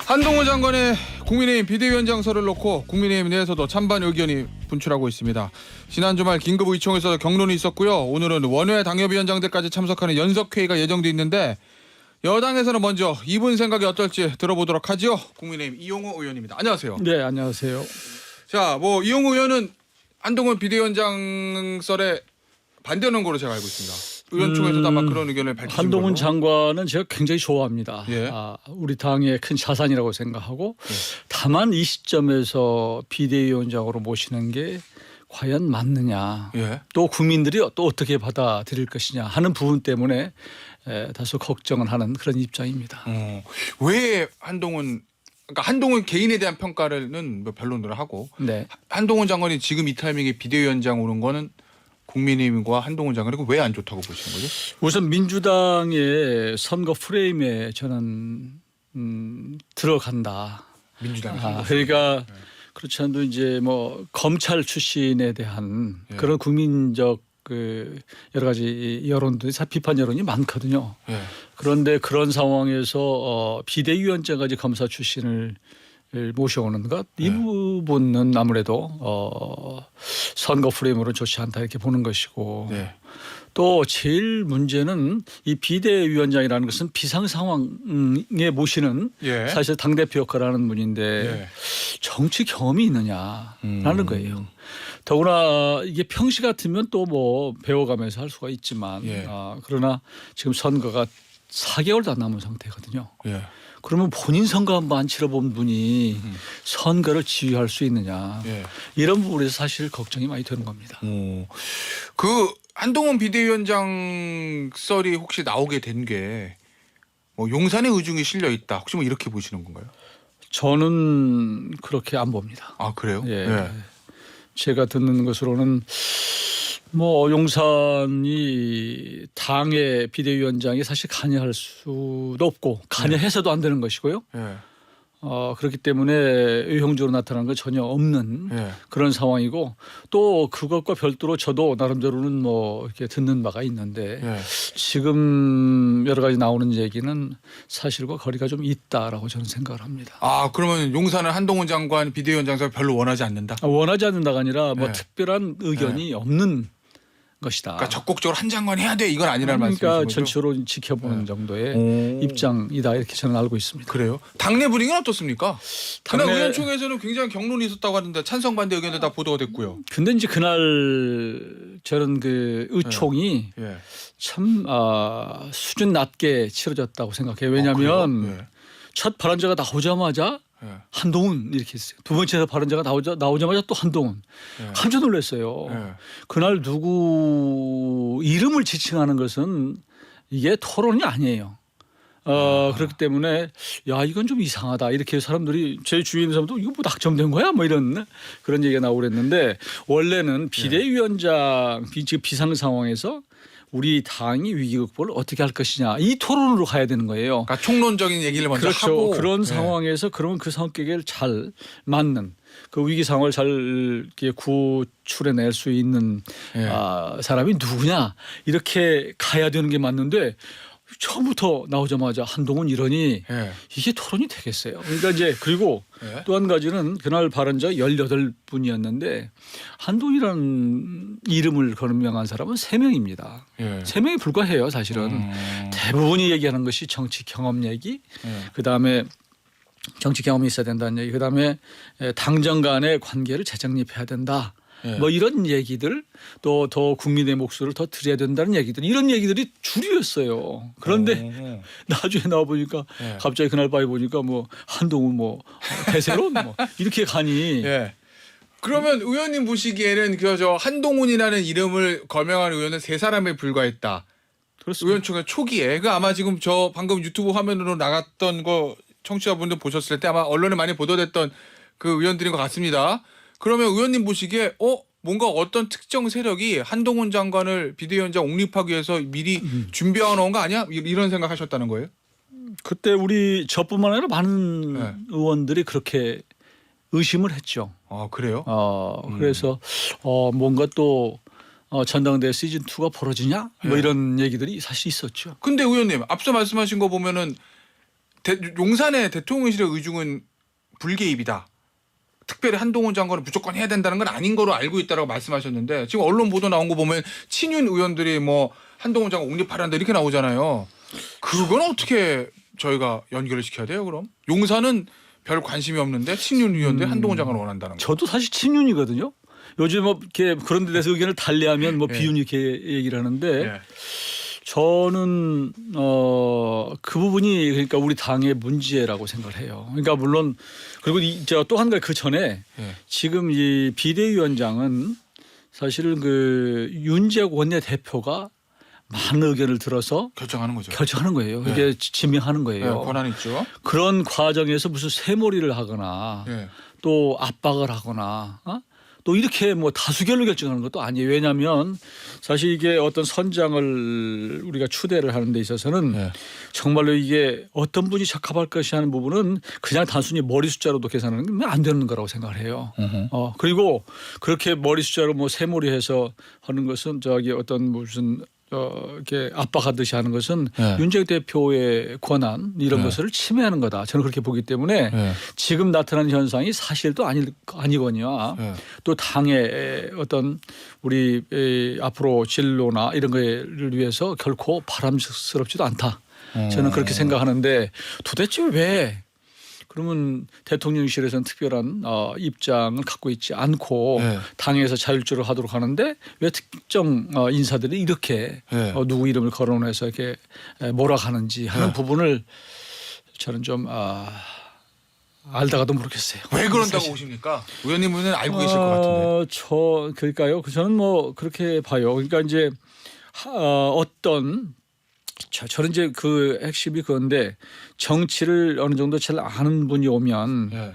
한동훈 장관의 국민의힘 비대위원장설을 놓고 국민의힘 내에서도 찬반 의견이 분출하고 있습니다. 지난 주말 긴급의총에서 경론이 있었고요. 오늘은 원외 당협위원장들까지 참석하는 연석회의가 예정돼 있는데 여당에서는 먼저 이분 생각이 어떨지 들어보도록 하죠. 국민의힘 이용호 의원입니다. 안녕하세요. 네, 안녕하세요. 자, 이용호 의원은 한동훈 비대위원장설에 반대하는 걸로 제가 알고 있습니다. 의원총회에서도 아마 그런 의견을 밝히신 한동훈 걸로. 장관은 제가 굉장히 좋아합니다. 예. 우리 당의 큰 자산이라고 생각하고 예. 다만 이 시점에서 비대위원장으로 모시는 게 과연 맞느냐. 예. 또 국민들이 또 어떻게 받아들일 것이냐 하는 부분 때문에 다소 걱정을 하는 그런 입장입니다. 왜 한동훈 개인에 대한 평가는 변론을 하고 네. 한동훈 장관이 지금 이 타이밍에 비대위원장 오는 거는 국민의힘과 한동훈 장관이 왜 안 좋다고 보시는 거죠? 우선 민주당의 선거 프레임에 저는 들어간다. 민주당이 그러니까 그렇지 않아도 이제 뭐 검찰 출신에 대한 예. 그런 국민적 그 여러 가지 여론들이 비판 여론이 많거든요. 예. 그런데 그런 상황에서 비대위원장까지 검사 출신을 모셔오는 것 이 부분은 아무래도 선거 프레임으로 좋지 않다 이렇게 보는 것이고 네. 또 제일 문제는 이 비대위원장이라는 것은 비상 상황에 모시는 예. 사실 당대표 역할을 하는 분인데 예. 정치 경험이 있느냐라는 거예요. 더구나 이게 평시 같으면 또 뭐 배워가면서 할 수가 있지만 예. 그러나 지금 선거가 4개월도 안 남은 상태거든요. 예. 그러면 본인 선거 한번 안 치러본 분이 선거를 지휘할 수 있느냐. 예. 이런 부분에서 사실 걱정이 많이 되는 겁니다. 그 한동훈 비대위원장 썰이 혹시 나오게 된 게 용산의 의중이 실려 있다. 혹시 이렇게 보시는 건가요? 저는 그렇게 안 봅니다. 아, 그래요? 예. 제가 듣는 것으로는 용산이 당의 비대위원장이 사실 관여할 수도 없고 관여해서도 안 되는 것이고요. 예. 그렇기 때문에 의형적으로 나타나는 건 전혀 없는 예. 그런 상황이고 또 그것과 별도로 저도 나름대로는 이렇게 듣는 바가 있는데 예. 지금 여러 가지 나오는 얘기는 사실과 거리가 좀 있다라고 저는 생각을 합니다. 아, 그러면 용산은 한동훈 장관 비대위원장설 별로 원하지 않는다? 원하지 않는다가 아니라 네. 특별한 의견이 없는 것이다. 그러니까 적극적으로 한 장관 해야 돼 이건 아니라는 그러니까 말씀이신 거죠? 전체로 지켜보는 정도의 오. 입장이다 이렇게 저는 알고 있습니다. 그래요? 당내 분위기는 어떻습니까? 그날 당내- 의원총회에서는 굉장히 경론이 있었다고 하는데 찬성 반대 의견들 다 보도가 됐고요. 근데 이제 그날 저는 그 의총이 예. 참 수준 낮게 치러졌다고 생각해요. 왜냐하면 그래요? 첫 발언자가 나오자마자 예. 한동훈 이렇게 했어요. 두 번째 발언자가 나오자마자 또 한동훈. 예. 깜짝 놀랐어요. 예. 그날 누구 이름을 지칭하는 것은 이게 토론이 아니에요. 그렇기 때문에 야 이건 좀 이상하다 이렇게 사람들이 제 주위에 있는 사람도 이거 뭐 낙점된 거야 뭐 이런 그런 얘기가 나오고 그랬는데 원래는 비대위원장 지금 비상 상황에서 우리 당이 위기 극복을 어떻게 할 것이냐 이 토론으로 가야 되는 거예요. 그러니까 총론적인 얘기를 먼저 그렇죠. 하고 그런 예. 상황에서 그러면 그 성격에 잘 맞는 그 위기 상황을 잘 이렇게 구출해낼 수 있는 예. 사람이 누구냐 이렇게 가야 되는 게 맞는데 처음부터 나오자마자 한동훈 이러니 예. 이게 토론이 되겠어요. 그러니까 이제 그리고 예. 또 한 가지는 그날 발언자 18분이었는데 한동훈이라는 이름을 거명한 사람은 3명입니다. 예. 3명이 불과해요 사실은. 대부분이 얘기하는 것이 정치 경험 얘기 예. 그다음에 정치 경험이 있어야 된다는 얘기 그다음에 당정 간의 관계를 재정립해야 된다. 예. 이런 얘기들 또 더 국민의 목소리를 더 드려야 된다는 얘기들 이런 얘기들이 줄이었어요. 그런데 나중에 나와 보니까 예. 갑자기 그날 밤에 보니까 한동훈 대세론 이렇게 가니 예. 그러면 의원님 보시기에는 저 한동훈이라는 이름을 거명한 의원은 3사람에 불과했다. 그렇습니다. 의원총회 초기에 아마 지금 저 방금 유튜브 화면으로 나갔던 거 청취자분들 보셨을 때 아마 언론에 많이 보도됐던 그 의원들인 것 같습니다. 그러면 의원님 보시기에 뭔가 어떤 특정 세력이 한동훈 장관을 비대위원장 옹립하기 위해서 미리 준비해 놓은 거 아니야? 이런 생각하셨다는 거예요? 그때 우리 저뿐만 아니라 많은 네. 의원들이 그렇게 의심을 했죠. 아, 그래요? 그래서 뭔가 또 전당대회 시즌 2가 벌어지냐? 네. 이런 얘기들이 사실 있었죠. 근데 의원님 앞서 말씀하신 거 보면은 용산의 대통령실의 의중은 불개입이다. 특별히 한동훈 장관을 무조건 해야 된다는 건 아닌 거로 알고 있다라고 말씀하셨는데 지금 언론 보도 나온 거 보면 친윤 의원들이 뭐 한동훈 장관 옹립하란다 이렇게 나오잖아요. 그건 어떻게 저희가 연결을 시켜야 돼요? 그럼 용산은 별 관심이 없는데 친윤 의원들이 한동훈 장관을 원한다는 거. 저도 사실 친윤이거든요. 요즘 뭐 이렇게 그런 데 대해서 의견을 달리하면 뭐 예. 비윤 이렇게 얘기를 하는데 예. 저는 그 부분이 그러니까 우리 당의 문제라고 생각을 해요. 그러니까 물론 그리고 또 한 가지 그 전에 예. 지금 이 비대위원장은 사실은 그 윤재욱 원내대표가 많은 의견을 들어서 결정하는 거죠. 결정하는 거예요. 네. 이게 지명하는 예, 거예요. 권한이 있죠. 그런 과정에서 무슨 새몰이를 하거나 예. 또 압박을 하거나 또 이렇게 뭐 다수결로 결정하는 것도 아니에요. 왜냐하면 사실 이게 어떤 선장을 우리가 추대를 하는 데 있어서는 예. 정말로 이게 어떤 분이 적합할 것이 하는 부분은 그냥 단순히 머리 숫자로도 계산하는 건 안 되는 거라고 생각을 해요. 그리고 그렇게 머리 숫자로 뭐 세몰이해서 하는 것은 저기 어떤 무슨 이렇게 압박하듯이 하는 것은 네. 윤재욱 대표의 권한 이런 네. 것을 침해하는 거다. 저는 그렇게 보기 때문에 예. 지금 나타나는 현상이 사실도 아니거니와 예. 또 당의 어떤 우리 앞으로 진로나 이런 거를 위해서 결코 바람스럽지도 않다. 저는 그렇게 생각하는데 도대체 왜 그러면 대통령실에서는 특별한 입장을 갖고 있지 않고 네. 당에서 자율적으로 하도록 하는데 왜 특정 인사들이 이렇게 네. 누구 이름을 거론해서 이렇게 몰아가는지 하는 네. 부분을 저는 좀 알다가도 모르겠어요. 왜 그런다고 보십니까? 의원님은 알고 계실 것 같은데. 그러니까요. 저는 뭐 그렇게 봐요. 그러니까 이제 어떤 저는 이제 그 핵심이 그건데 정치를 어느 정도 잘 아는 분이 오면 예.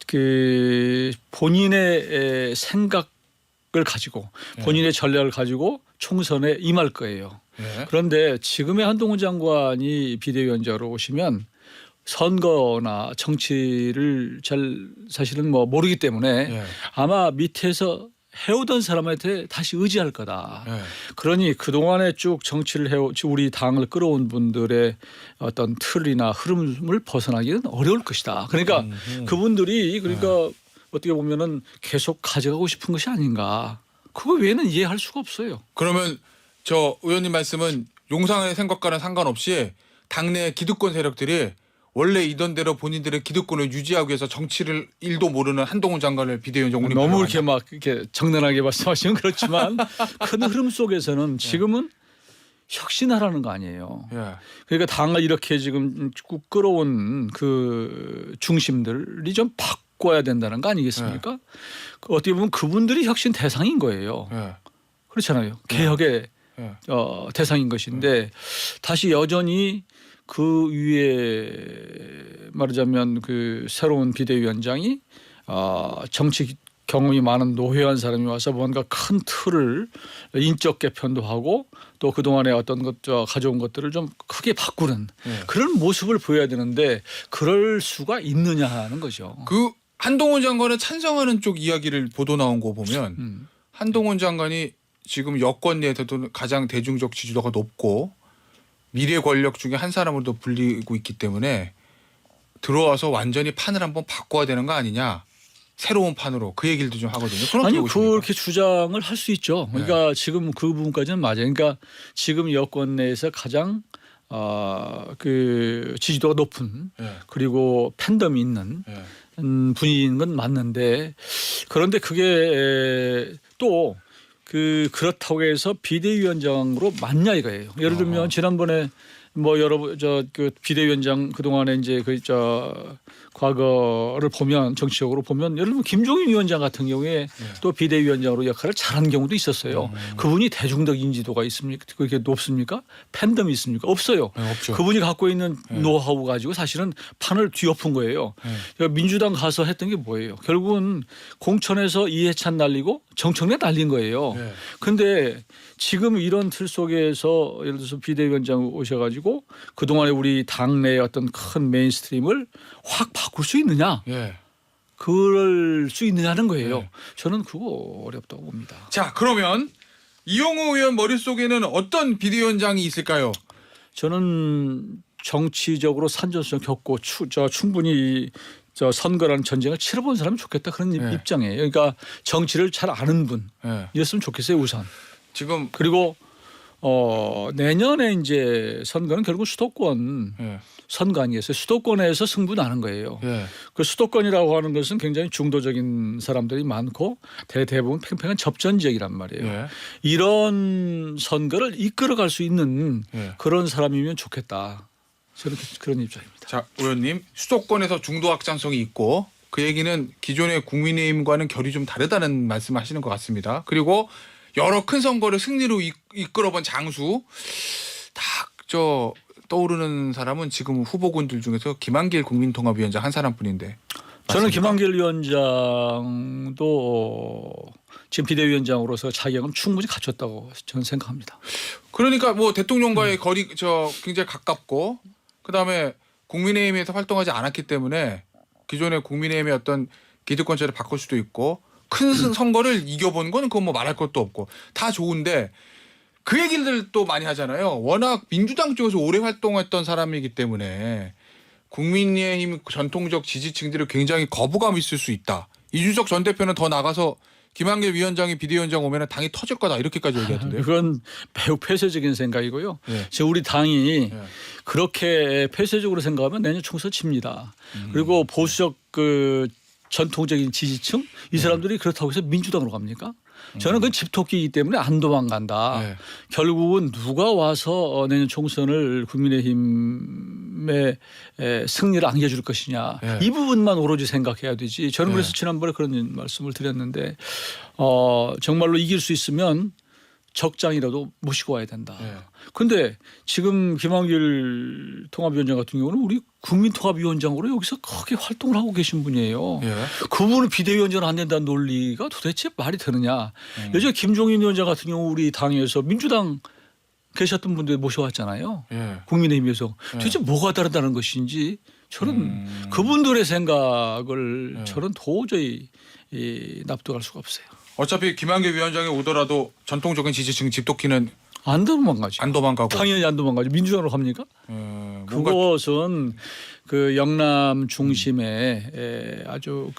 그 본인의 생각을 가지고 본인의 전략을 가지고 총선에 임할 거예요. 예. 그런데 지금의 한동훈 장관이 비대위원장으로 오시면 선거나 정치를 잘 사실은 뭐 모르기 때문에 예. 아마 밑에서 해오던 사람한테 다시 의지할 거다. 예. 그러니 그동안에 쭉 정치를 우리 당을 끌어온 분들의 어떤 틀이나 흐름을 벗어나기는 어려울 것이다. 그러니까 그분들이 그러니까 어떻게 보면은 계속 가져가고 싶은 것이 아닌가. 그거 외에는 이해할 수가 없어요. 그러면 저 의원님 말씀은 용산의 생각과는 상관없이 당내 기득권 세력들이 원래 이던 대로 본인들의 기득권을 유지하기 위해서 정치를 일도 모르는 한동훈 장관을 비대위원장 운영. 너무 이렇게 막 이렇게 정난하게 말씀하시면 그렇지만 큰 흐름 속에서는 지금은 혁신하라는 거 아니에요. 예. 그러니까 당을 이렇게 지금 쭉 끌어온 그 중심들이 좀 바꿔야 된다는 거 아니겠습니까? 어떻게 보면 그분들이 혁신 대상인 거예요. 예. 그렇잖아요. 개혁의 예. 대상인 것인데 다시 여전히 그 위에 말하자면 그 새로운 비대위원장이 정치 경험이 많은 노회한 사람이 와서 뭔가 큰 틀을 인적 개편도 하고 또 그동안에 어떤 것 가져온 것들을 좀 크게 바꾸는 그런 모습을 보여야 되는데 그럴 수가 있느냐 하는 거죠. 그 한동훈 장관을 찬성하는 쪽 이야기를 보도 나온 거 보면 한동훈 장관이 지금 여권 내에서도 가장 대중적 지지도가 높고 미래 권력 중에 한 사람으로도 불리고 있기 때문에 들어와서 완전히 판을 한번 바꿔야 되는 거 아니냐. 새로운 판으로 그 얘기를 좀 하거든요. 그런 아니요, 그렇게 주장을 할 수 있죠. 그러니까 지금 그 부분까지는 맞아요. 그러니까 지금 여권 내에서 가장 그 지지도가 높은 그리고 팬덤이 있는 분인 건 맞는데 그런데 그게 또 그렇다고 해서 비대위원장으로 맞냐 이거예요. 예를 들면 지난번에 뭐 그 비대위원장 그동안에 이제 과거를 보면 정치적으로 보면 예를 들면 김종인 위원장 같은 경우에 또 비대위원장으로 역할을 잘한 경우도 있었어요. 그분이 대중적 인지도가 있습니까? 그렇게 높습니까? 팬덤이 있습니까? 없어요. 없죠. 그분이 갖고 있는 노하우 가지고 사실은 판을 뒤엎은 거예요. 그러니까 민주당 가서 했던 게 뭐예요? 결국은 공천에서 이해찬 날리고 정청래 날린 거예요. 그런데 지금 이런 틀 속에서 예를 들어서 비대위원장 오셔가지고 그동안에 우리 당내의 어떤 큰 메인스트림을 확 바꿀 수 있느냐? 그럴 수 있느냐는 거예요. 저는 그거 어렵다고 봅니다. 자, 그러면 이용호 의원 머릿속에는 어떤 비대위원장이 있을까요? 저는 정치적으로 산전수전 겪고 충분히 선거라는 전쟁을 치러본 사람이 좋겠다 그런 네. 입장이에요. 그러니까 정치를 잘 아는 분이었으면 좋겠어요 우선. 지금 그리고 내년에 이제 선거는 결국 수도권 예. 선거 아니겠어요. 수도권에서 승부 나는 거예요. 예. 그 수도권이라고 하는 것은 굉장히 중도적인 사람들이 많고 대부분 팽팽한 접전 지역이란 말이에요. 예. 이런 선거를 이끌어갈 수 있는 예. 그런 사람이면 좋겠다. 저는 그런 입장입니다. 자, 의원님 수도권에서 중도 확장성이 있고 그 얘기는 기존의 국민의힘과는 결이 좀 다르다는 말씀하시는 것 같습니다. 그리고 여러 큰 선거를 승리로 이끌어본 장수 딱 떠오르는 사람은 지금 후보군들 중에서 김한길 국민통합위원장 한 사람뿐인데. 저는 맞습니까? 김한길 위원장도 지금 비대위원장으로서 자격은 충분히 갖췄다고 저는 생각합니다. 그러니까 뭐 대통령과의 거리 굉장히 가깝고 그다음에 국민의힘에서 활동하지 않았기 때문에 기존의 국민의힘의 어떤 기득권체를 바꿀 수도 있고 큰 선거를 이겨본 건 그건 뭐 말할 것도 없고 다 좋은데 그 얘기를 또 많이 하잖아요. 워낙 민주당 쪽에서 오래 활동했던 사람이기 때문에 국민의힘 전통적 지지층들이 굉장히 거부감이 있을 수 있다. 이준석 전 대표는 더 나가서 김한길 위원장이 비대위원장 오면 당이 터질 거다 이렇게까지 얘기하던데요. 그건 매우 폐쇄적인 생각이고요. 네. 지금 우리 당이 네. 그렇게 폐쇄적으로 생각하면 내년 총선 칩니다. 그리고 보수적 그 전통적인 지지층 이 사람들이 그렇다고 해서 민주당으로 갑니까? 저는 그건 집토끼이기 때문에 안 도망간다. 네. 결국은 누가 와서 내년 총선을 국민의힘의 승리를 안겨줄 것이냐. 네. 이 부분만 오로지 생각해야 되지. 저는 네. 그래서 지난번에 그런 말씀을 드렸는데 정말로 이길 수 있으면 적장이라도 모시고 와야 된다. 그런데 네. 지금 김한길 통합위원장 같은 경우는 우리 국민통합위원장으로 여기서 크게 활동을 하고 계신 분이에요. 예. 그분은 비대위원장 안 된다는 논리가 도대체 말이 되느냐. 예전에 김종인 위원장 같은 경우 우리 당에서 민주당 계셨던 분들 모셔왔잖아요. 예. 국민의힘에서 도대체 뭐가 다르다는 것인지 저는 그분들의 생각을 저는 도저히 납득할 수가 없어요. 어차피 김한길 위원장이 오더라도 전통적인 지지층 집토끼는 안 도망가죠. 안 도망가고. 당연히 안 도망가죠. 민주당으로 갑니까? 뭔가 그것은 그 영남 중심의 아주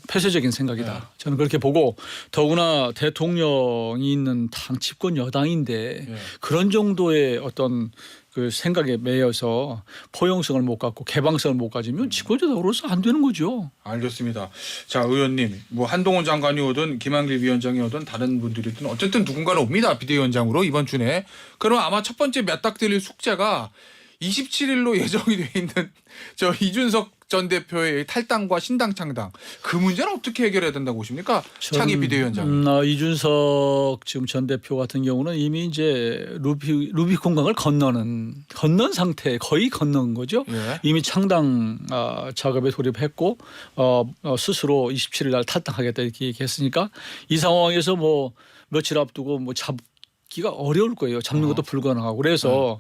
폐쇄적인 생각이다. 저는 그렇게 보고 더구나 대통령이 있는 당 집권 여당인데 그런 정도의 어떤 그 생각에 매여서 포용성을 못 갖고 개방성을 못 가지면 집권여당으로서 안 되는 거죠. 알겠습니다. 자, 의원님, 뭐 한동훈 장관이 오든 김한길 위원장이 오든 다른 분들이든 어쨌든 누군가는 옵니다. 비대위원장으로 이번 주 내에. 그럼 아마 첫 번째 몇닥들릴 숙제가 27일로 예정이 돼 있는 이준석 전 대표의 탈당과 신당 창당 그 문제는 어떻게 해결해야 된다고 보십니까? 차기 비대위원장. 이준석 지금 전 대표 같은 경우는 이미 이제 루비콘강을 건넌 상태, 거의 건넌 거죠. 예. 이미 창당 작업에 돌입했고 스스로 27일 날 탈당하겠다 이렇게 얘기했으니까 이 상황에서 뭐 며칠 앞두고 뭐 잡기가 어려울 거예요. 잡는 것도 불가능하고 그래서.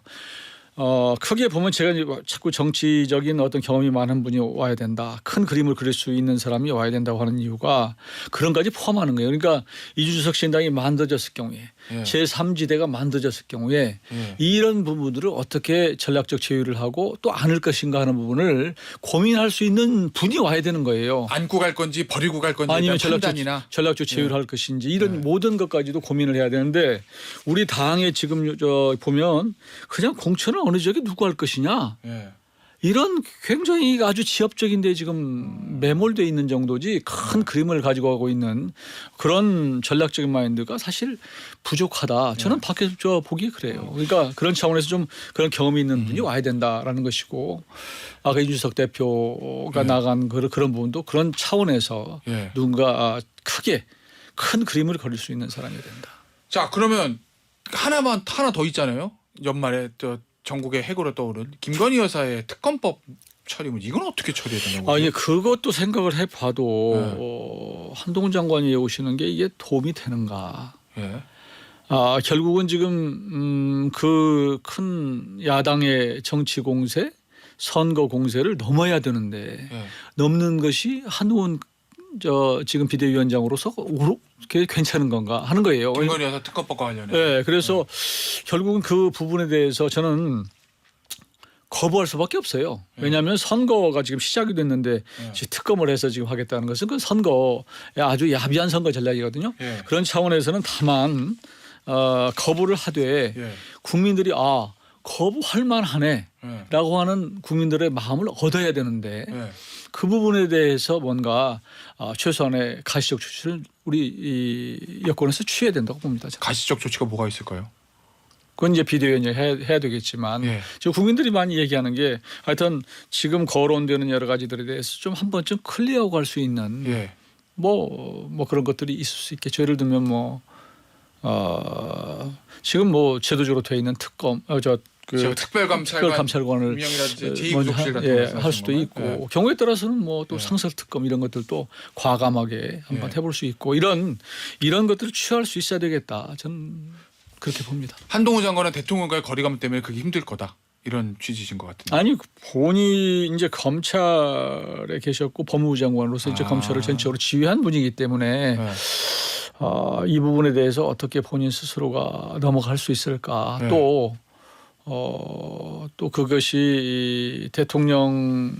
크게 보면 제가 자꾸 정치적인 어떤 경험이 많은 분이 와야 된다. 큰 그림을 그릴 수 있는 사람이 와야 된다고 하는 이유가 그런 까지 포함하는 거예요. 그러니까 이준석 신당이 만들어졌을 경우에 제3지대가 만들어졌을 경우에 이런 부분들을 어떻게 전략적 제휴를 하고 또 안을 것인가 하는 부분을 고민할 수 있는 분이 와야 되는 거예요. 안고 갈 건지 버리고 갈 건지 아니면 판단이나 전략적 제휴를 할 것인지 이런 모든 것까지도 고민을 해야 되는데 우리 당에 지금 보면 그냥 공천을 어느 지역에 누구 할 것이냐 이런 굉장히 아주 지엽적인데 지금 매몰돼 있는 정도지 큰 그림을 가지고 가고 있는 그런 전략적인 마인드가 사실 부족하다. 저는 밖에서 보기에 그래요. 그러니까 그런 차원에서 좀 그런 경험이 있는 분이 와야 된다라는 것이고 아까 이준석 대표가 나간 그런 부분도 그런 차원에서 누군가 크게 큰 그림을 그릴 수 있는 사람이 된다. 자, 그러면 하나 더 있잖아요. 연말에 전국의 해고로 떠오른 김건희 여사의 특검법 처리문 이건 어떻게 처리해야 된다고? 아니 그것도 생각을 해봐도 한동훈 장관이 오시는 게 이게 도움이 되는가? 결국은 지금 그 큰 야당의 정치 공세, 선거 공세를 넘어야 되는데 넘는 것이 한동훈 지금 비대위원장으로서 괜찮은 건가 하는 거예요. 김건희 여사 특검법과 관련해. 네, 그래서 결국은 그 부분에 대해서 저는 거부할 수밖에 없어요. 예. 왜냐하면 선거가 지금 시작이 됐는데 예. 지금 특검을 해서 지금 하겠다는 것은 그 선거에 아주 야비한 선거 전략이거든요. 예. 그런 차원에서는 다만 거부를 하되 예. 국민들이 거부할 만하네라고 예. 하는 국민들의 마음을 얻어야 되는데 예. 그 부분에 대해서 뭔가 최소한의 가시적 조치를 우리 이 여권에서 취해야 된다고 봅니다. 저는. 가시적 조치가 뭐가 있을까요? 그건 이제 비대위원장이 해야 되겠지만 예. 지금 국민들이 많이 얘기하는 게 하여튼 지금 거론되는 여러 가지들에 대해서 좀 한 번쯤 클리어하고 할 수 있는 예. 뭐 그런 것들이 있을 수 있겠죠. 예를 들면 지금 제도적으로 돼 있는 특검 특별감찰관을 특별감찰관을 먼저 할 수도 있고 경우에 따라서는 또 상설특검 이런 것들도 과감하게 한번 해볼 수 있고 이런 것들을 취할 수 있어야 되겠다. 저는 그렇게 봅니다. 한동훈 장관은 대통령과의 거리감 때문에 그게 힘들 거다. 이런 취지신 것 같은데. 아니 본인이 이제 검찰에 계셨고 법무부 장관으로서 이제 검찰을 전적으로 지휘한 분이기 때문에 네. 이 부분에 대해서 어떻게 본인 스스로가 넘어갈 수 있을까 네. 또 그것이 대통령께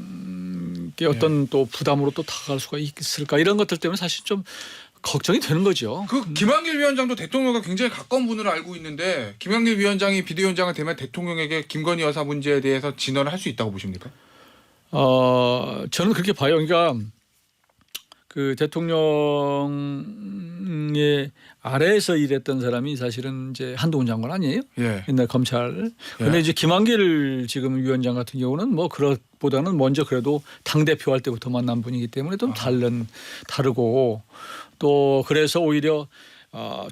어떤 또 부담으로 또 다가갈 수가 있을까 이런 것들 때문에 사실 좀 걱정이 되는 거죠. 그 김한길 위원장도 대통령과 굉장히 가까운 분으로 알고 있는데 김한길 위원장이 비대위원장을 되면 대통령에게 김건희 여사 문제에 대해서 진언을 할 수 있다고 보십니까? 저는 그렇게 봐요. 그러니까 그 대통령의 아래에서 일했던 사람이 사실은 이제 한동훈 장관 아니에요? 예. 옛날 검찰. 근데 예. 이제 김한길 지금 위원장 같은 경우는 그것보다는 먼저 그래도 당 대표 할 때부터 만난 분이기 때문에 좀 다르고 또 그래서 오히려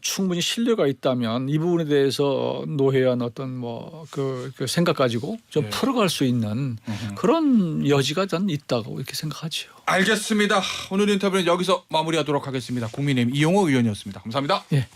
충분히 신뢰가 있다면 이 부분에 대해서 노회한 어떤 그 생각 가지고 좀 예. 풀어갈 수 있는 그런 여지가 전 있다고 이렇게 생각하죠. 알겠습니다. 오늘 인터뷰는 여기서 마무리하도록 하겠습니다. 국민의힘 이용호 의원이었습니다. 감사합니다. 예.